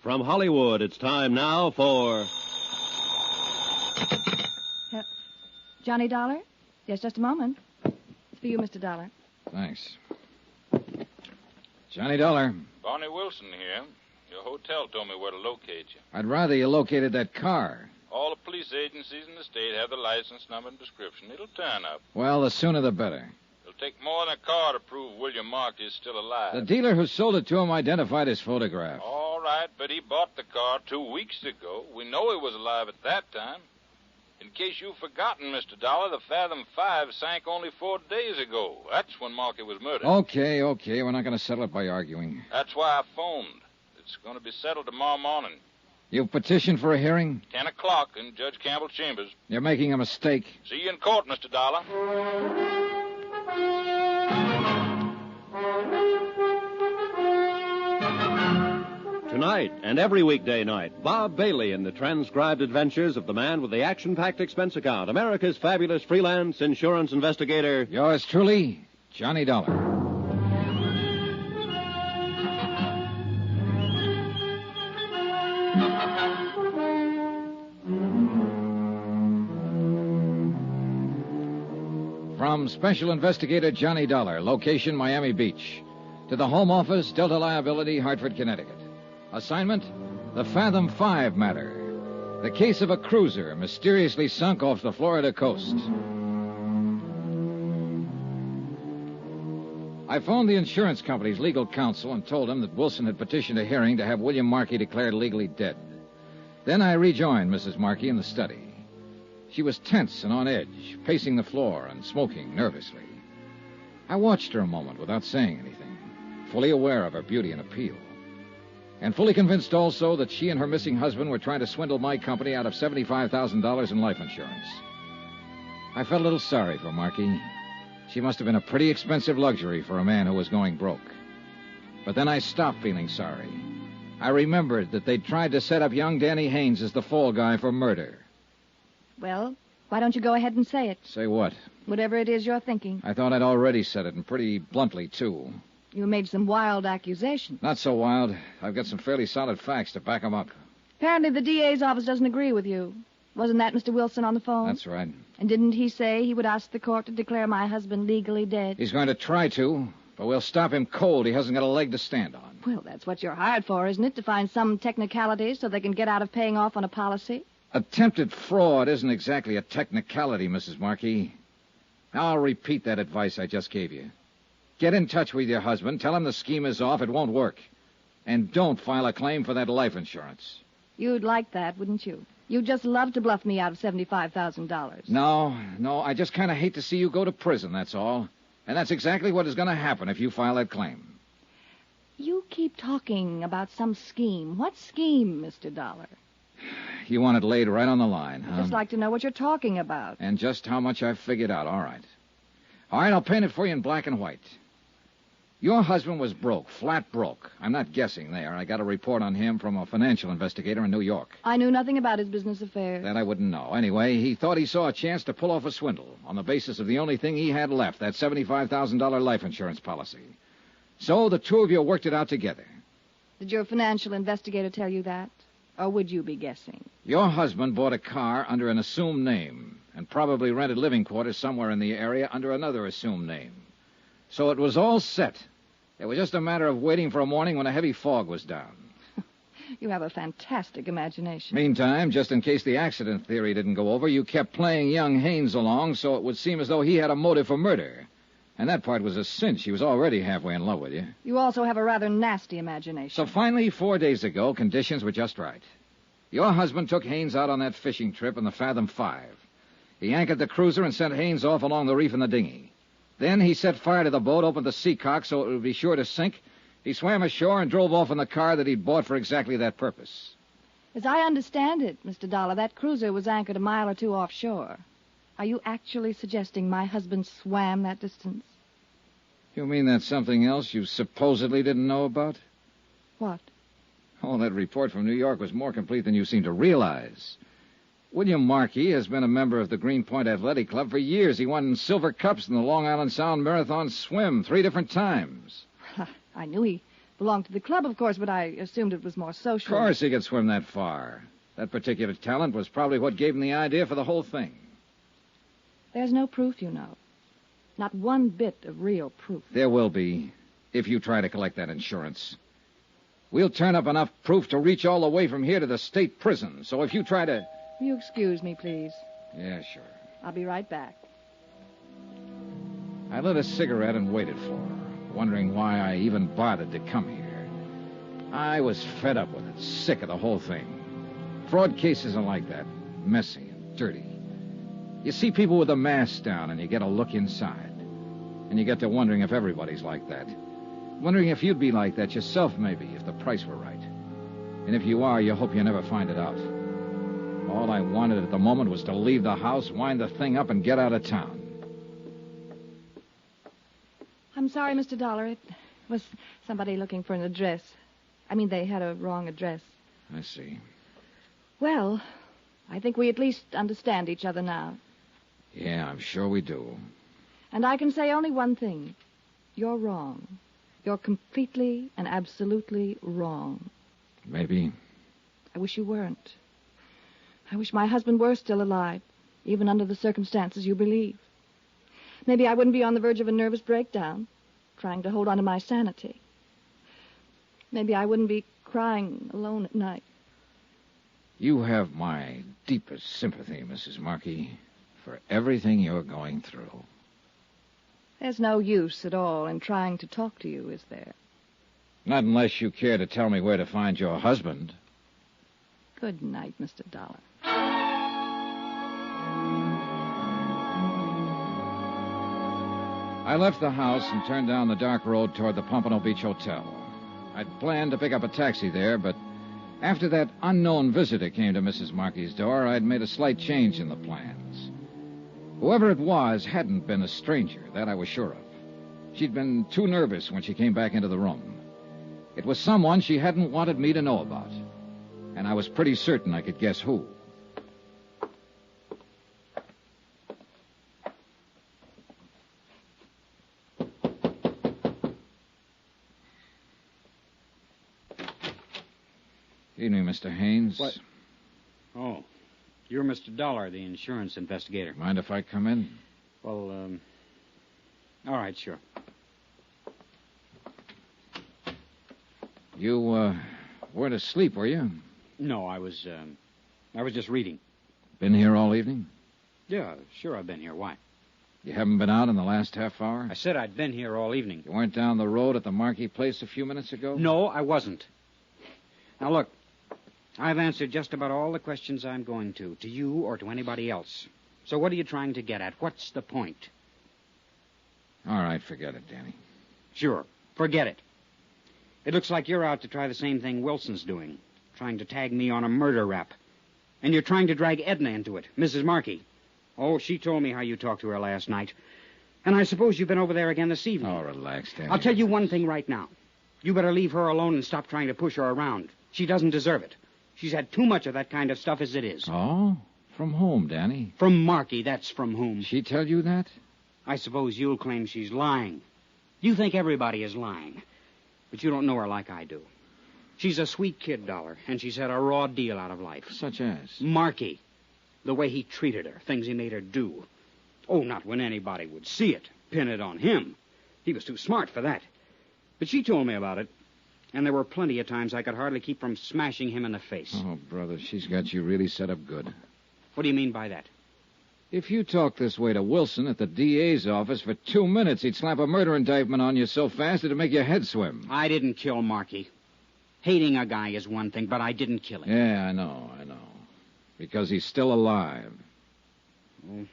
From Hollywood, it's time now for... Johnny Dollar? Yes, just a moment. It's for you, Mr. Dollar. Thanks. Johnny Dollar. Barney Wilson here. Your hotel told me where to locate you. I'd rather you located that car. All the police agencies in the state have the license number and description. It'll turn up. Well, the sooner the better. It'll take more than a car to prove William Markey is still alive. The dealer who sold it to him identified his photograph. All right, but he bought the car 2 weeks ago. We know he was alive at that time. In case you've forgotten, Mr. Dollar, the Fathom-Five sank only 4 days ago. That's when Markey was murdered. Okay. We're not going to settle it by arguing. That's why I phoned. It's going to be settled tomorrow morning. You've petitioned for a hearing? 10 o'clock in Judge Campbell's chambers. You're making a mistake. See you in court, Mr. Dollar. Tonight and every weekday night, Bob Bailey in the transcribed adventures of the man with the action-packed expense account, America's fabulous freelance insurance investigator. Yours truly, Johnny Dollar. From Special Investigator Johnny Dollar, location Miami Beach, to the Home Office, Delta Liability, Hartford, Connecticut. Assignment, the Fathom-Five matter. The case of a cruiser mysteriously sunk off the Florida coast. I phoned the insurance company's legal counsel and told him that Wilson had petitioned a hearing to have William Markey declared legally dead. Then I rejoined Mrs. Markey in the study. She was tense and on edge, pacing the floor and smoking nervously. I watched her a moment without saying anything, fully aware of her beauty and appeal, and fully convinced also that she and her missing husband were trying to swindle my company out of $75,000 in life insurance. I felt a little sorry for Markey. She must have been a pretty expensive luxury for a man who was going broke. But then I stopped feeling sorry. I remembered that they'd tried to set up young Danny Haynes as the fall guy for murder. Well, why don't you go ahead and say it? Say what? Whatever it is you're thinking. I thought I'd already said it, and pretty bluntly, too. You made some wild accusations. Not so wild. I've got some fairly solid facts to back them up. Apparently the DA's office doesn't agree with you. Wasn't that Mr. Wilson on the phone? That's right. And didn't he say he would ask the court to declare my husband legally dead? He's going to try to, but we'll stop him cold. He hasn't got a leg to stand on. Well, that's what you're hired for, isn't it? To find some technicalities so they can get out of paying off on a policy? Attempted fraud isn't exactly a technicality, Mrs. Markey. Now, I'll repeat that advice I just gave you. Get in touch with your husband. Tell him the scheme is off. It won't work. And don't file a claim for that life insurance. You'd like that, wouldn't you? You'd just love to bluff me out of $75,000. No. I just kind of hate to see you go to prison, that's all. And that's exactly what is going to happen if you file that claim. You keep talking about some scheme. What scheme, Mr. Dollar? You want it laid right on the line, huh? I'd just like to know what you're talking about. And just how much I've figured out. All right, I'll paint it for you in black and white. Your husband was broke, flat broke. I'm not guessing there. I got a report on him from a financial investigator in New York. I knew nothing about his business affairs. That I wouldn't know. Anyway, he thought he saw a chance to pull off a swindle on the basis of the only thing he had left, that $75,000 life insurance policy. So the two of you worked it out together. Did your financial investigator tell you that? Or would you be guessing? Your husband bought a car under an assumed name and probably rented living quarters somewhere in the area under another assumed name. So it was all set. It was just a matter of waiting for a morning when a heavy fog was down. You have a fantastic imagination. Meantime, just in case the accident theory didn't go over, you kept playing young Haynes along so it would seem as though he had a motive for murder. And that part was a cinch. He was already halfway in love with you. You also have a rather nasty imagination. So finally, 4 days ago, conditions were just right. Your husband took Haynes out on that fishing trip in the Fathom-Five. He anchored the cruiser and sent Haynes off along the reef in the dinghy. Then he set fire to the boat, opened the seacock so it would be sure to sink. He swam ashore and drove off in the car that he'd bought for exactly that purpose. As I understand it, Mr. Dollar, that cruiser was anchored a mile or two offshore. Are you actually suggesting my husband swam that distance? You mean that's something else you supposedly didn't know about? What? Oh, that report from New York was more complete than you seem to realize. William Markey has been a member of the Greenpoint Athletic Club for years. He won silver cups in the Long Island Sound Marathon swim 3 different times. I knew he belonged to the club, of course, but I assumed it was more Of social. course he could swim that far. That particular talent was probably what gave him the idea for the whole thing. There's no proof, you know. Not one bit of real proof. There will be, if you try to collect that insurance. We'll turn up enough proof to reach all the way from here to the state prison. So if you try to... Will you excuse me, please? Yeah, sure. I'll be right back. I lit a cigarette and waited for her, wondering why I even bothered to come here. I was fed up with it, sick of the whole thing. Fraud cases are like that, messy and dirty. You see people with a mask down and you get a look inside. And you get to wondering if everybody's like that. Wondering if you'd be like that yourself, maybe, if the price were right. And if you are, you hope you never find it out. All I wanted at the moment was to leave the house, wind the thing up, and get out of town. I'm sorry, Mr. Dollar. It was somebody looking for an address. I mean, they had a wrong address. I see. Well, I think we at least understand each other now. Yeah, I'm sure we do. And I can say only one thing. You're wrong. You're completely and absolutely wrong. Maybe. I wish you weren't. I wish my husband were still alive, even under the circumstances you believe. Maybe I wouldn't be on the verge of a nervous breakdown, trying to hold on to my sanity. Maybe I wouldn't be crying alone at night. You have my deepest sympathy, Mrs. Markey, for everything you're going through. There's no use at all in trying to talk to you, is there? Not unless you care to tell me where to find your husband. Good night, Mr. Dollar. I left the house and turned down the dark road toward the Pompano Beach Hotel. I'd planned to pick up a taxi there, but after that unknown visitor came to Mrs. Markey's door, I'd made a slight change in the plans. Whoever it was hadn't been a stranger, that I was sure of. She'd been too nervous when she came back into the room. It was someone she hadn't wanted me to know about, and I was pretty certain I could guess who. Evening, Mr. Haynes. What? Oh, you're Mr. Dollar, the insurance investigator. Mind if I come in? Well, all right, sure. You, weren't asleep, were you? No, I was just reading. Been here all evening? Yeah, sure I've been here. Why? You haven't been out in the last half hour? I said I'd been here all evening. You weren't down the road at the Markey place a few minutes ago? No, I wasn't. Now, look, I've answered just about all the questions I'm going to you or to anybody else. So what are you trying to get at? What's the point? All right, forget it, Danny. Sure, forget it. It looks like you're out to try the same thing Wilson's doing, trying to tag me on a murder rap. And you're trying to drag Edna into it, Mrs. Markey. Oh, she told me how you talked to her last night. And I suppose you've been over there again this evening. Oh, relax, Danny. I'll tell you one thing right now. You better leave her alone and stop trying to push her around. She doesn't deserve it. She's had too much of that kind of stuff as it is. Oh? From whom, Danny? From Markey, that's from whom. She tell you that? I suppose you'll claim she's lying. You think everybody is lying. But you don't know her like I do. She's a sweet kid, Dollar, and she's had a raw deal out of life. Such as? Markey. The way he treated her, things he made her do. Oh, not when anybody would see it, pin it on him. He was too smart for that. But she told me about it, and there were plenty of times I could hardly keep from smashing him in the face. Oh, brother, she's got you really set up good. What do you mean by that? If you talk this way to Wilson at the DA's office for 2 minutes, he'd slap a murder indictment on you so fast it'd make your head swim. I didn't kill Markey. Hating a guy is one thing, but I didn't kill him. Yeah, I know. Because he's still alive. Well,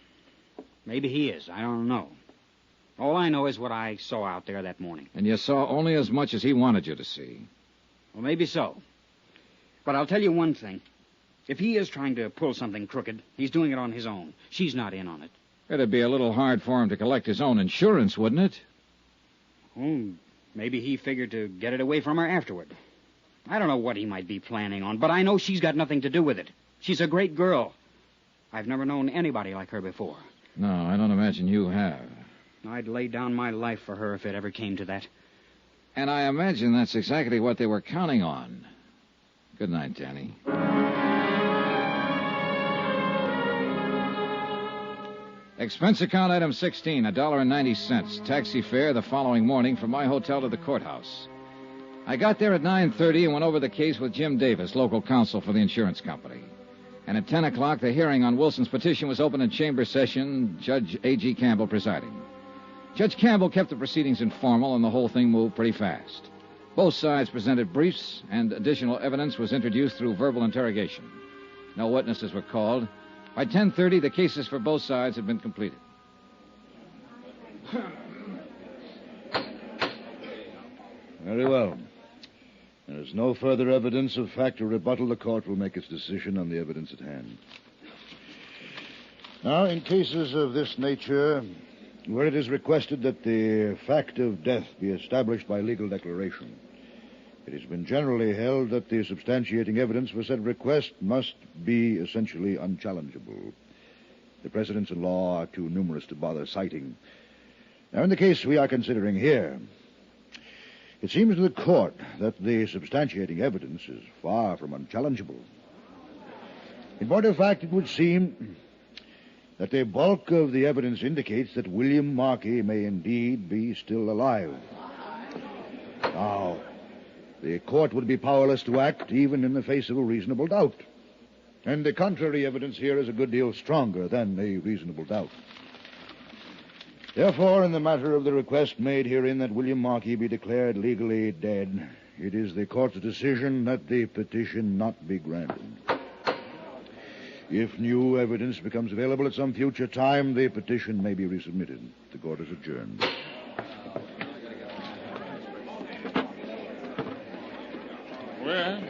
maybe he is. I don't know. All I know is what I saw out there that morning. And you saw only as much as he wanted you to see. Well, maybe so. But I'll tell you one thing. If he is trying to pull something crooked, he's doing it on his own. She's not in on it. It'd be a little hard for him to collect his own insurance, wouldn't it? Well, maybe he figured to get it away from her afterward. I don't know what he might be planning on, but I know she's got nothing to do with it. She's a great girl. I've never known anybody like her before. No, I don't imagine you have. I'd lay down my life for her if it ever came to that. And I imagine that's exactly what they were counting on. Good night, Danny. Expense account item 16, $1.90. Taxi fare the following morning from my hotel to the courthouse. I got there at 9:30 and went over the case with Jim Davis, local counsel for the insurance company. And at 10 o'clock, the hearing on Wilson's petition was opened in chamber session, Judge A.G. Campbell presiding. Judge Campbell kept the proceedings informal, and the whole thing moved pretty fast. Both sides presented briefs, and additional evidence was introduced through verbal interrogation. No witnesses were called. By 10:30, the cases for both sides had been completed. Very well. There is no further evidence of fact or rebuttal. The court will make its decision on the evidence at hand. Now, in cases of this nature, where it is requested that the fact of death be established by legal declaration, it has been generally held that the substantiating evidence for said request must be essentially unchallengeable. The precedents in law are too numerous to bother citing. Now, in the case we are considering here, it seems to the court that the substantiating evidence is far from unchallengeable. In point of fact, it would seem that the bulk of the evidence indicates that William Markey may indeed be still alive. Now, the court would be powerless to act even in the face of a reasonable doubt. And the contrary evidence here is a good deal stronger than a reasonable doubt. Therefore, in the matter of the request made herein that William Markey be declared legally dead, it is the court's decision that the petition not be granted. If new evidence becomes available at some future time, the petition may be resubmitted. The court is adjourned. Well,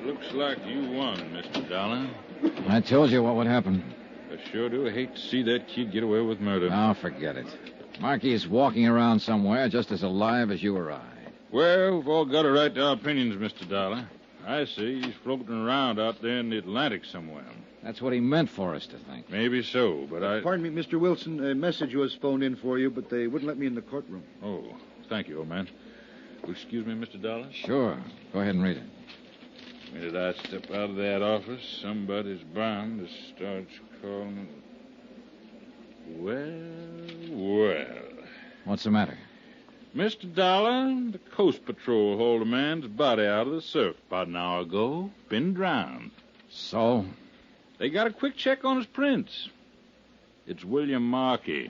looks like you won, Mr. Dollar. I told you what would happen. I sure do hate to see that kid get away with murder. Oh, forget it. Markey is walking around somewhere just as alive as you or I. Well, we've all got a right to our opinions, Mr. Dollar. I say he's floating around out there in the Atlantic somewhere. That's what he meant for us to think. Maybe so, but I... Pardon me, Mr. Wilson. A message was phoned in for you, but they wouldn't let me in the courtroom. Oh, thank you, old man. Will you excuse me, Mr. Dollar? Sure. Go ahead and read it. The minute I step out of that office, somebody's bound to start calling. Well. What's the matter? Mr. Dollar, the Coast Patrol hauled a man's body out of the surf about an hour ago. Been drowned. So? They got a quick check on his prints. It's William Markey.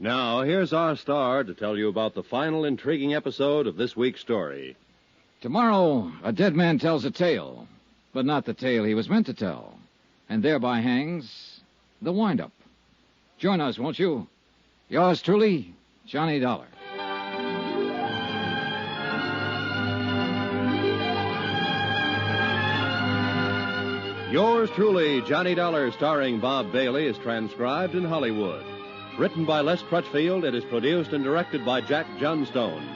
Now, here's our star to tell you about the final intriguing episode of this week's story. Tomorrow, a dead man tells a tale, but not the tale he was meant to tell, and thereby hangs the wind-up. Join us, won't you? Yours truly, Johnny Dollar. Yours truly, Johnny Dollar, starring Bob Bailey, is transcribed in Hollywood. Written by Les Crutchfield, it is produced and directed by Jack Johnstone.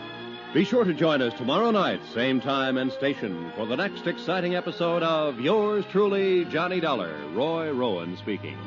Be sure to join us tomorrow night, same time and station, for the next exciting episode of Yours truly, Johnny Dollar. Roy Rowan speaking.